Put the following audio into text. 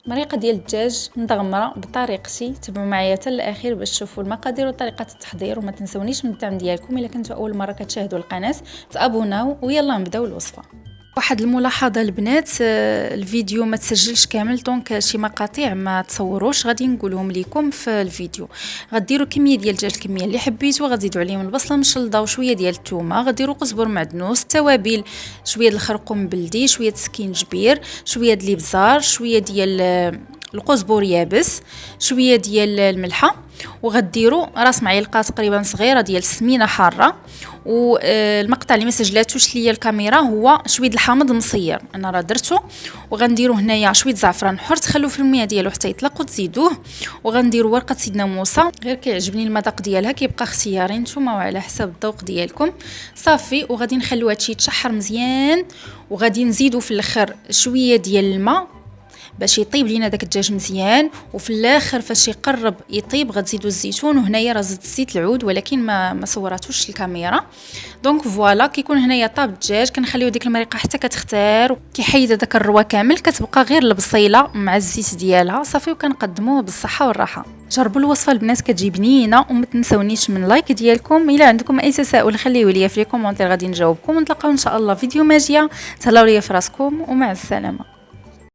مريقه ديال الدجاج مدغمره بطريقتي. تبعوا معايا حتى الاخير باش تشوفوا المقادير وطريقه التحضير، وما تنسونيش من الدعم ديالكم. الا كنتوا اول مره كتشاهدوا القناه تابوناو، ويلا نبداو الوصفه. واحد الملاحظه البنات، الفيديو ما تسجلش كامل، دونك شي مقاطع ما تصوروش غادي نقولهم لكم في الفيديو. غديروا كميه ديال الدجاج، الكميه اللي حبيتوا، غتزيدوا عليهم البصله مشلضه وشويه ديال الثومه، غديروا قزبر معدنوس، التوابل، شويه د الخرقوم بلدي، شويه سكينجبير، شويه د الابزار، شويه ديال القزبر يابس، شويه ديال الملحه، وغديروا راس معلقه تقريبا صغيره ديال السمينه حاره. والمقطع اللي ما سجلاتوش ليا الكاميرا هو شويه الحامض المصير، انا راه درته. وغنديروا هنايا شويه زعفران حر، تخلوا في الميه ديالو حتى يطلق وتزيدوه. وغنديروا ورقه سيدنا موسى، غير كيعجبني المذاق ديالها، كيبقى اختياري نتوما وعلى حسب الذوق ديالكم. صافي، وغادي نخليو هادشي يتشحر مزيان، وغادي نزيدوا في الاخر شويه ديال الماء باش يطيب لينا داك الدجاج مزيان. وفي الاخر فاش يقرب يطيب غتزيدوا الزيتون، وهنايا راه زدت زيت العود ولكن ما صوراتوش الكاميرا. دونك فوالا، كيكون هنايا طاب الدجاج كنخليو ديك المريقه حتى كتختار، كيحيد داك الروا كامل، كتبقى غير البصيله مع الزيت ديالها صافي. وكنقدموه بالصحه والراحه. جربوا الوصفه البنات، كتجي بنينه. وما تنسونيش من لايك ديالكم. الا عندكم اي تساؤل خليوه ليا في لي كومونتير، غادي نجاوبكم. ونتلاقاو ان شاء الله فيديو ماجيه. تهلاو ليا في راسكم ومع السلامه.